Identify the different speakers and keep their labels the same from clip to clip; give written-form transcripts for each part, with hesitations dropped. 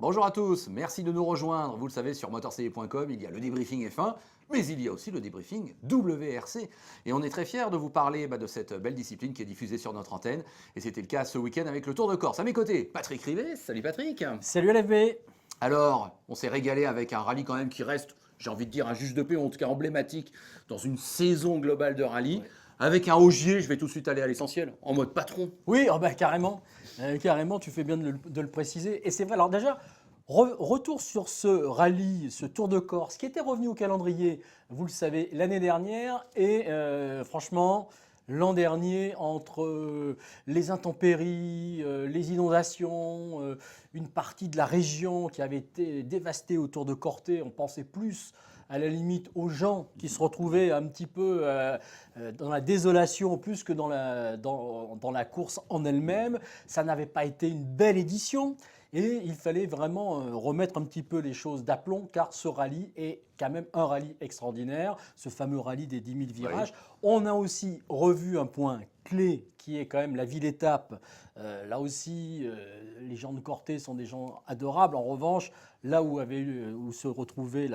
Speaker 1: Bonjour à tous, merci de nous rejoindre. Vous le savez, sur motorcv.com, il y a le débriefing F1, mais il y a aussi le débriefing WRC. Et on est très fiers de vous parler de cette belle discipline qui est diffusée sur notre antenne. Et c'était le cas ce week-end avec le Tour de Corse. À mes côtés, Patrick Rivet. Salut Patrick.
Speaker 2: Salut LFB.
Speaker 1: Alors, on s'est régalé avec un rallye quand même qui reste, j'ai envie de dire, un juge de paix, en tout cas emblématique, dans une saison globale de rallye. Ouais. Avec un Ogier, je vais tout de suite aller à l'essentiel, en mode patron.
Speaker 2: Oui, carrément. Carrément, tu fais bien de le préciser. Et c'est vrai, alors déjà, retour sur ce rallye, ce Tour de Corse, qui était revenu au calendrier, vous le savez, l'année dernière. Et franchement, l'an dernier, entre les intempéries, les inondations, une partie de la région qui avait été dévastée autour de Corté, on pensait plus à la limite aux gens qui se retrouvaient un petit peu dans la désolation plus que dans la course en elle-même. Ça n'avait pas été une belle édition et il fallait vraiment remettre un petit peu les choses d'aplomb car ce rallye est quand même un rallye extraordinaire, ce fameux rallye des 10 000 virages. Oui. On a aussi revu un point clé qui est quand même la ville-étape. Là aussi, les gens de Corté sont des gens adorables. En revanche, là où se retrouvait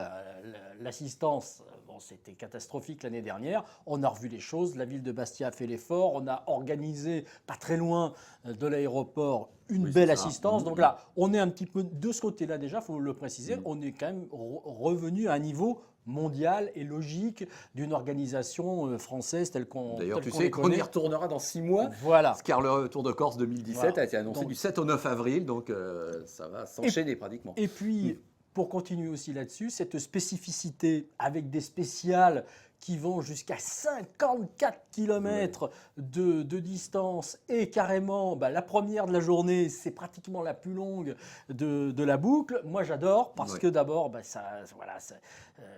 Speaker 2: l'assistance, c'était catastrophique l'année dernière. On a revu les choses. La ville de Bastia a fait l'effort. On a organisé, pas très loin de l'aéroport, une belle assistance. Donc là, on est un petit peu de ce côté-là déjà, il faut le préciser. On est quand même revenu à un niveau mondial et logique d'une organisation française telle qu'on
Speaker 1: D'ailleurs, tu sais qu'on y retournera dans 6 mois.
Speaker 2: Voilà.
Speaker 1: Car le Tour de Corse 2017 a été annoncé du 7 au 9 avril, donc ça va s'enchaîner pratiquement.
Speaker 2: Et puis, pour continuer aussi là-dessus, cette spécificité avec des spéciales qui vont jusqu'à 54 km de distance et carrément, la première de la journée, c'est pratiquement la plus longue de la boucle. Moi, j'adore parce que d'abord,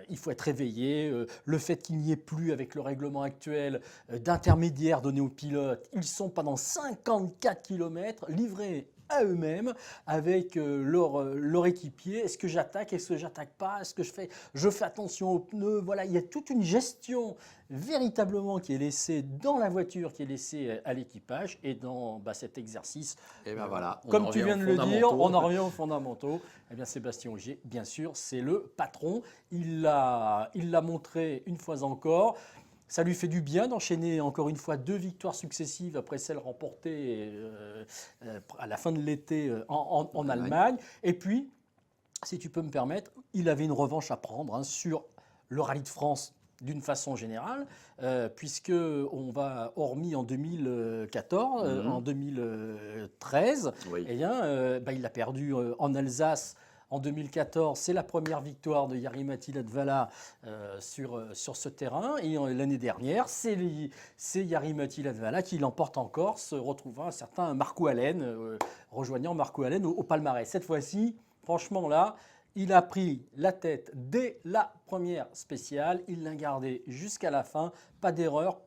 Speaker 2: il faut être réveillé. Le fait qu'il n'y ait plus, avec le règlement actuel, d'intermédiaires donnés aux pilotes, ils sont pendant 54 km livrés à eux-mêmes avec leur équipier. Est-ce que j'attaque? Est-ce que j'attaque pas? Est-ce que je fais attention aux pneus? Voilà, il y a toute une gestion véritablement qui est laissée dans la voiture, qui est laissée à l'équipage et dans cet exercice.
Speaker 1: Et voilà,
Speaker 2: comme tu viens de le dire, on en revient aux fondamentaux. Eh bien, Sébastien Ogier, bien sûr, c'est le patron. Il l'a montré une fois encore. Ça lui fait du bien d'enchaîner encore une fois 2 victoires successives après celles remportées à la fin de l'été en Allemagne. Et puis, si tu peux me permettre, il avait une revanche à prendre sur le Rallye de France d'une façon générale, puisque on va, hormis en 2014, en 2013, il a perdu en Alsace. En 2014, c'est la première victoire de Jari-Matti Latvala sur ce terrain. Et l'année dernière, c'est Jari-Matti Latvala qui l'emporte en Corse, retrouvant un certain Marco Allen, rejoignant Marco Allen au palmarès. Cette fois-ci, franchement là, il a pris la tête dès la première spéciale. Il l'a gardé jusqu'à la fin. Pas d'erreur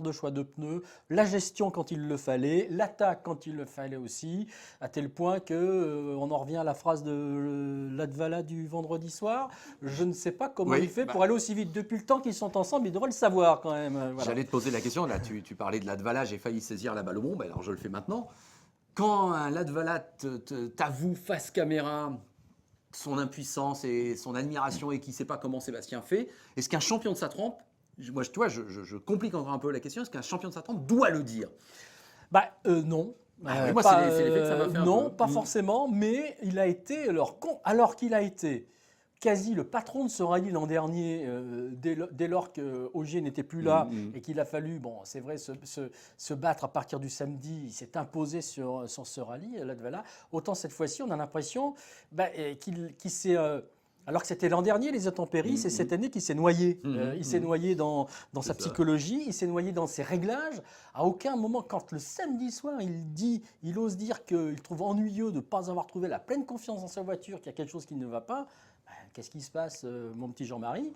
Speaker 2: de choix de pneus. La gestion quand il le fallait, l'attaque quand il le fallait aussi, à tel point qu'on en revient à la phrase de Latvala du vendredi soir. Je ne sais pas comment il fait pour aller aussi vite. Depuis le temps qu'ils sont ensemble, il devrait le savoir quand même. Voilà.
Speaker 1: J'allais te poser la question. Là, tu parlais de Latvala, j'ai failli saisir la balle au bon. Alors je le fais maintenant. Quand un Latvala t'avoue face caméra son impuissance et son admiration et qui ne sait pas comment Sébastien fait, est-ce qu'un champion de sa trempe, moi je complique encore un peu la question, est-ce qu'un champion de sa trempe doit le dire?
Speaker 2: Non.
Speaker 1: Moi, c'est l'effet que ça m'a fait un
Speaker 2: non,
Speaker 1: peu.
Speaker 2: pas forcément, mais il a été, alors qu'il a été quasi le patron de ce rallye l'an dernier, dès lors que Ogier n'était plus là et qu'il a fallu, c'est vrai, se battre à partir du samedi, il s'est imposé sur ce rallye, Latvala. Autant cette fois-ci, on a l'impression qu'il s'est... alors que c'était l'an dernier, les intempéries, c'est cette année qu'il s'est noyé. Il s'est noyé dans sa psychologie, il s'est noyé dans ses réglages. À aucun moment, quand le samedi soir, il ose dire qu'il trouve ennuyeux de ne pas avoir trouvé la pleine confiance dans sa voiture, qu'il y a quelque chose qui ne va pas. Qu'est-ce qui se passe, mon petit Jean-Marie?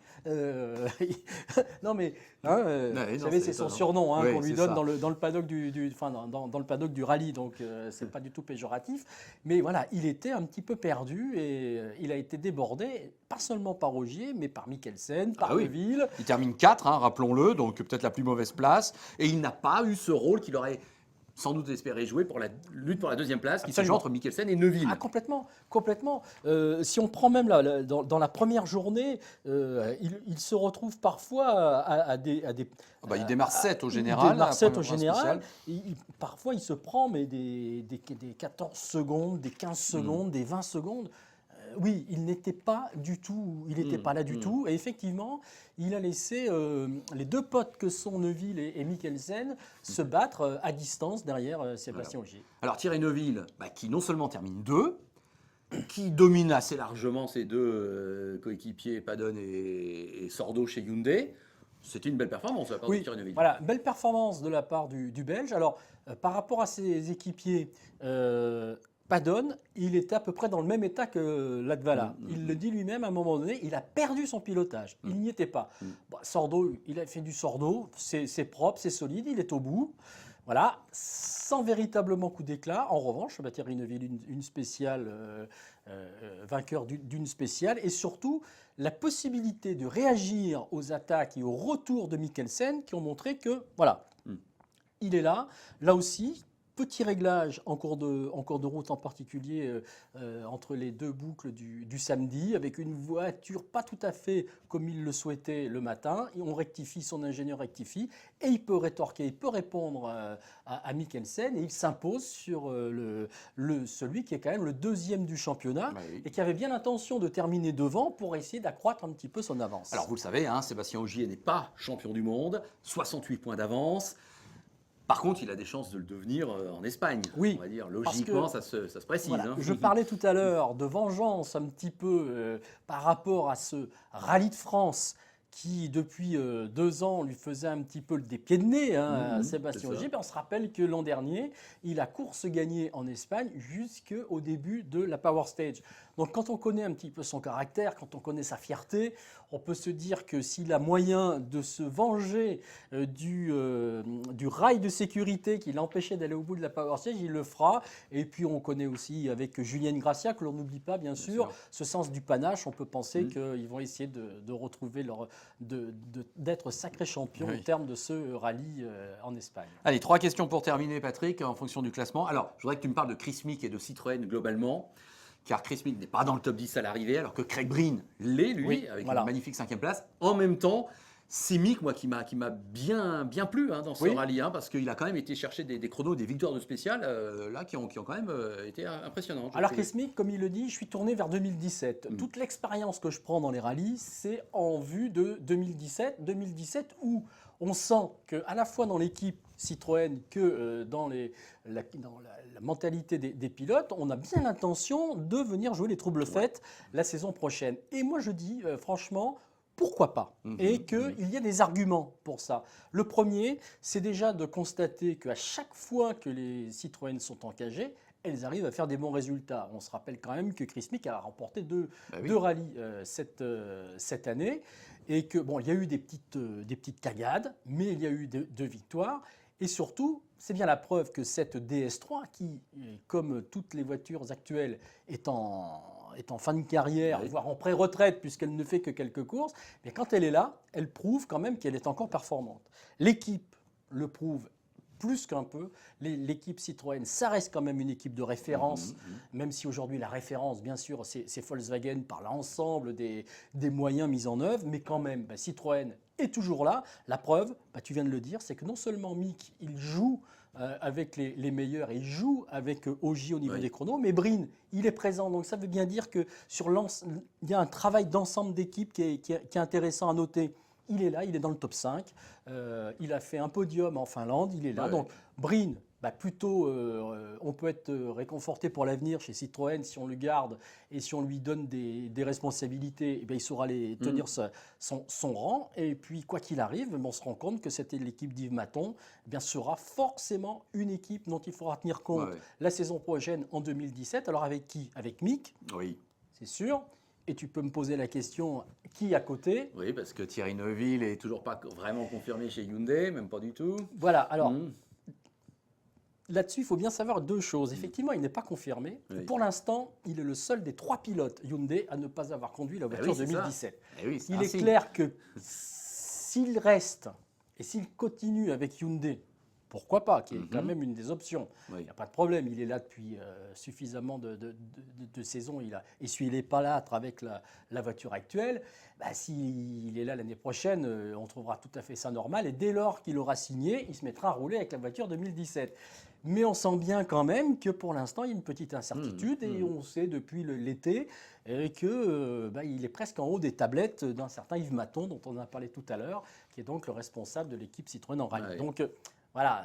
Speaker 2: Non, mais vous savez, c'est son surnom qu'on lui donne dans le paddock dans le paddock du rallye, donc c'est pas du tout péjoratif. Mais voilà, il était un petit peu perdu et il a été débordé, pas seulement par Ogier, mais par Mikkelsen, par Deville.
Speaker 1: Il termine 4, rappelons-le, donc peut-être la plus mauvaise place. Et il n'a pas eu ce rôle qu'il aurait sans doute espérer jouer pour la lutte pour la deuxième place qui se joue
Speaker 2: Absolument.
Speaker 1: entre Mikkelsen et Neuville.
Speaker 2: Ah, complètement, complètement. Si on prend même dans la première journée, il se retrouve parfois à des...
Speaker 1: Il démarre 7 au
Speaker 2: Il
Speaker 1: général.
Speaker 2: démarre
Speaker 1: la
Speaker 2: 7 au
Speaker 1: première
Speaker 2: général.
Speaker 1: spéciale.
Speaker 2: Parfois, il se prend mais des 14 secondes, des 15 secondes, des 20 secondes. Oui, il n'était pas du tout, il n'était pas là du tout. Et effectivement, il a laissé les deux potes que sont Neuville et Mikkelsen se battre à distance derrière Sébastien Ogier.
Speaker 1: Alors Thierry Neuville, qui non seulement termine 2, qui domine assez largement ses deux coéquipiers, Padon et Sordo chez Hyundai. C'était une belle performance de la part de
Speaker 2: Oui,
Speaker 1: Thierry Neuville.
Speaker 2: voilà, belle performance de la part du Belge. Alors, par rapport à ses équipiers, Padon, il était à peu près dans le même état que Latvala. Il le dit lui-même à un moment donné, il a perdu son pilotage. Il n'y était pas. Bon, Sordo, il a fait du Sordo, c'est propre, c'est solide, il est au bout. Voilà, sans véritablement coup d'éclat. En revanche, Thierry Neuville, une spéciale, vainqueur d'une spéciale, et surtout la possibilité de réagir aux attaques et au retour de Mikkelsen qui ont montré que, voilà, il est là. Là aussi, petit réglage en cours de route, en particulier entre les deux boucles du samedi, avec une voiture pas tout à fait comme il le souhaitait le matin. Et on rectifie, son ingénieur rectifie, et il peut rétorquer, il peut répondre à Mikkelsen, et il s'impose sur celui qui est quand même le deuxième du championnat,
Speaker 1: Oui.
Speaker 2: et qui avait bien l'intention de terminer devant pour essayer d'accroître un petit peu son avance.
Speaker 1: Alors vous le savez, Sébastien Ogier n'est pas champion du monde, 68 points d'avance. Par contre, il a des chances de le devenir en Espagne.
Speaker 2: Oui,
Speaker 1: On va dire,
Speaker 2: parce
Speaker 1: logiquement,
Speaker 2: que-
Speaker 1: ça se précise.
Speaker 2: Voilà, je parlais tout à l'heure de vengeance un petit peu par rapport à ce rallye de France qui, depuis 2 ans, lui faisait un petit peu des pieds de nez à Sébastien
Speaker 1: c'est ça.
Speaker 2: Ogier. On se rappelle que l'an dernier, il a course gagnée en Espagne jusqu'au début de la Power Stage. Donc quand on connaît un petit peu son caractère, quand on connaît sa fierté, on peut se dire que s'il a moyen de se venger du rail de sécurité qui l'empêchait d'aller au bout de la Power Stage, il le fera. Et puis on connaît aussi avec Julien Gracia, que l'on n'oublie pas bien sûr, ce sens du panache. On peut penser qu'ils vont essayer de retrouver d'être sacrés champions
Speaker 1: Oui.
Speaker 2: au terme de ce rallye en Espagne.
Speaker 1: Allez, 3 questions pour terminer, Patrick, en fonction du classement. Alors, je voudrais que tu me parles de Chris Meek et de Citroën globalement, car Chris Meek n'est pas dans le top 10 à l'arrivée, alors que Craig Breen l'est, lui,
Speaker 2: Oui,
Speaker 1: avec
Speaker 2: voilà.
Speaker 1: une magnifique 5e place. En même temps, c'est Meek, moi, qui m'a bien plu dans ce
Speaker 2: Oui.
Speaker 1: rallye, parce qu'il a quand même été chercher des chronos, des victoires de spécial, là, qui ont quand même été impressionnantes.
Speaker 2: Alors Chris Meek, comme il le dit, je suis tourné vers 2017. Toute l'expérience que je prends dans les rallyes, c'est en vue de 2017. 2017 où on sent qu'à la fois dans l'équipe Citroën que dans la mentalité des pilotes, on a bien l'intention de venir jouer les troubles fêtes la saison prochaine. Et moi je dis franchement, pourquoi pas? Et qu'il y a des arguments pour ça. Le premier, c'est déjà de constater qu'à chaque fois que les Citroën sont engagées, elles arrivent à faire des bons résultats. On se rappelle quand même que Chris Meek a remporté deux rallyes cette année, et que bon, il y a eu des petites cagades, mais il y a eu deux victoires. Et surtout, c'est bien la preuve que cette DS3, qui, comme toutes les voitures actuelles, est en fin de carrière, voire en pré-retraite, puisqu'elle ne fait que quelques courses, mais quand elle est là, elle prouve quand même qu'elle est encore performante. L'équipe le prouve plus qu'un peu. L'équipe Citroën, ça reste quand même une équipe de référence, même si aujourd'hui la référence, bien sûr, c'est Volkswagen par l'ensemble des moyens mis en œuvre, mais quand même, Citroën est toujours là. La preuve, tu viens de le dire, c'est que non seulement Meek, il joue avec les meilleurs, il joue avec Ogier au niveau des chronos, mais Breen, il est présent. Donc ça veut bien dire que il y a un travail d'ensemble d'équipe qui est intéressant à noter. Il est là, il est dans le top 5. Il a fait un podium en Finlande, il est là. Donc Breen, plutôt, on peut être réconforté pour l'avenir chez Citroën si on le garde et si on lui donne des responsabilités, il saura tenir son rang. Et puis, quoi qu'il arrive, on se rend compte que c'était l'équipe d'Yves Maton, sera forcément une équipe dont il faudra tenir compte la saison prochaine en 2017. Alors avec qui? Avec Meek, c'est sûr. Et tu peux me poser la question, qui à côté?
Speaker 1: Oui, parce que Thierry Neuville est toujours pas vraiment confirmé chez Hyundai, même pas du tout.
Speaker 2: Voilà, alors là-dessus, il faut bien savoir 2 choses. Effectivement, il n'est pas confirmé. Pour l'instant, il est le seul des 3 pilotes Hyundai à ne pas avoir conduit la voiture 2017. Il est clair que s'il reste et s'il continue avec Hyundai, pourquoi pas, qui est quand même une des options. Il
Speaker 1: Oui.
Speaker 2: n'y a pas de problème, il est là depuis suffisamment de saisons, il a essuyé les palâtres avec la voiture actuelle. Bah, s'il est là l'année prochaine, on trouvera tout à fait ça normal, et dès lors qu'il aura signé, il se mettra à rouler avec la voiture 2017. Mais on sent bien quand même que pour l'instant, il y a une petite incertitude, et on sait depuis l'été qu'il est presque en haut des tablettes d'un certain Yves Maton, dont on a parlé tout à l'heure, qui est donc le responsable de l'équipe Citroën en rallye.
Speaker 1: Ouais.
Speaker 2: Donc voilà,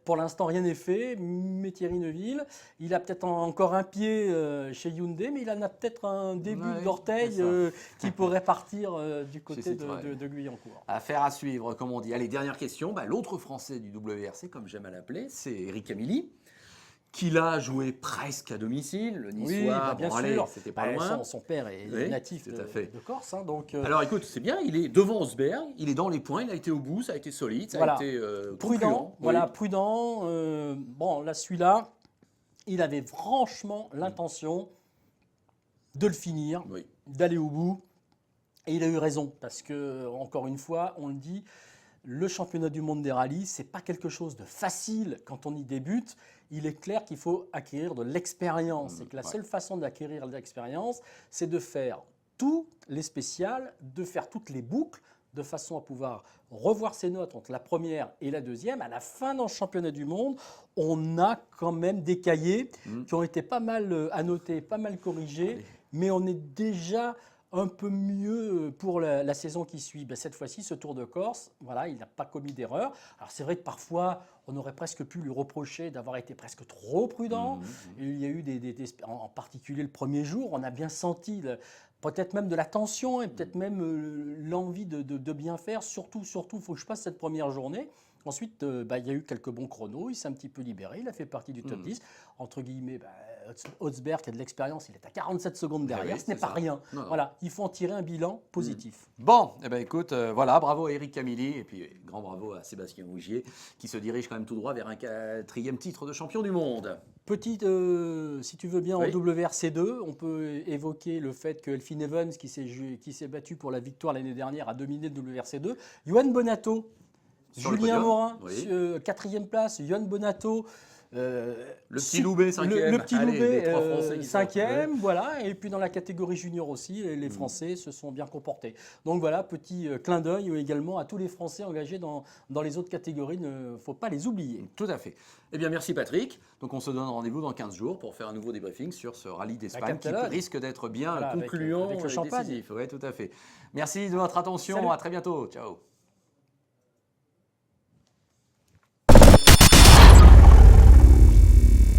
Speaker 2: pour l'instant, rien n'est fait, mais Thierry Neuville, il a peut-être encore un pied chez Hyundai, mais il en a peut-être un début
Speaker 1: Ouais,
Speaker 2: d'orteil
Speaker 1: c'est ça.
Speaker 2: qui pourrait partir du côté
Speaker 1: Citroën.
Speaker 2: de Guyancourt.
Speaker 1: Affaire à suivre, comme on dit. Allez, dernière question. Bah, l'autre Français du WRC, comme j'aime à l'appeler, c'est Eric Camilli, qui l'a joué presque à domicile. Le Niçois,
Speaker 2: Oui, bah, bien
Speaker 1: bon,
Speaker 2: sûr.
Speaker 1: allez, c'était pas loin.
Speaker 2: Son père est
Speaker 1: Oui,
Speaker 2: natif
Speaker 1: tout à fait.
Speaker 2: de Corse, hein, donc
Speaker 1: Alors écoute, c'est bien, il est devant Osberg, il est dans les points, il a été au bout, ça a été solide, ça
Speaker 2: Voilà.
Speaker 1: a été
Speaker 2: prudent.
Speaker 1: concluant.
Speaker 2: Voilà,
Speaker 1: Oui.
Speaker 2: prudent. Bon, là, celui-là, il avait franchement l'intention de le finir,
Speaker 1: Oui.
Speaker 2: d'aller au bout. Et il a eu raison, parce que, encore une fois, on le dit, le championnat du monde des rallyes, ce n'est pas quelque chose de facile quand on y débute. Il est clair qu'il faut acquérir de l'expérience. Et que la seule façon d'acquérir de l'expérience, c'est de faire tous les spéciales, de faire toutes les boucles, de façon à pouvoir revoir ses notes entre la première et la deuxième. À la fin d'un championnat du monde, on a quand même des cahiers qui ont été pas mal annotés, pas mal corrigés, mais on est déjà un peu mieux pour la saison qui suit. Ben, cette fois-ci, ce Tour de Corse, voilà, il n'a pas commis d'erreur. Alors c'est vrai que parfois, on aurait presque pu lui reprocher d'avoir été presque trop prudent. Il y a eu en particulier le premier jour, on a bien senti peut-être même de la tension et peut-être même l'envie de bien faire. Surtout, il faut que je passe cette première journée. Ensuite, il y a eu quelques bons chronos, il s'est un petit peu libéré, il a fait partie du top 10. Entre guillemets, Hotzberg qui a de l'expérience, il est à 47 secondes derrière,
Speaker 1: oui,
Speaker 2: ce n'est
Speaker 1: c'est
Speaker 2: pas
Speaker 1: ça.
Speaker 2: rien.
Speaker 1: Non.
Speaker 2: Voilà, il faut en tirer un bilan positif.
Speaker 1: Bon, eh ben écoute, voilà, bravo à Eric Camilli, et puis grand bravo à Sébastien Ogier, qui se dirige quand même tout droit vers un 4e titre de champion du monde.
Speaker 2: Petite, si tu veux bien,
Speaker 1: Oui.
Speaker 2: en WRC2, on peut évoquer le fait que Elfyn Evans, qui s'est battu pour la victoire l'année dernière, a dominé le WRC2. Johan Bonato,
Speaker 1: Sur le
Speaker 2: Julien
Speaker 1: podium,
Speaker 2: Morin,
Speaker 1: oui.
Speaker 2: 4e place, Johan Bonato.
Speaker 1: Le petit Loubet, 5e.
Speaker 2: Le petit
Speaker 1: Allez,
Speaker 2: Loubet,
Speaker 1: les 3 Français qui sont-
Speaker 2: 5e, voilà. Et puis dans la catégorie junior aussi, les Français se sont bien comportés. Donc voilà, petit clin d'œil également à tous les Français engagés dans les autres catégories. Il ne faut pas les oublier.
Speaker 1: Tout à fait. Eh bien, merci Patrick. Donc, on se donne rendez-vous dans 15 jours pour faire un nouveau débriefing sur ce rallye d'Espagne qui
Speaker 2: Catalogne.
Speaker 1: risque d'être bien
Speaker 2: Voilà,
Speaker 1: concluant
Speaker 2: avec le
Speaker 1: et
Speaker 2: champagne.
Speaker 1: décisif. Oui, tout à fait. Merci de votre attention.
Speaker 2: Salut.
Speaker 1: À très bientôt. Ciao.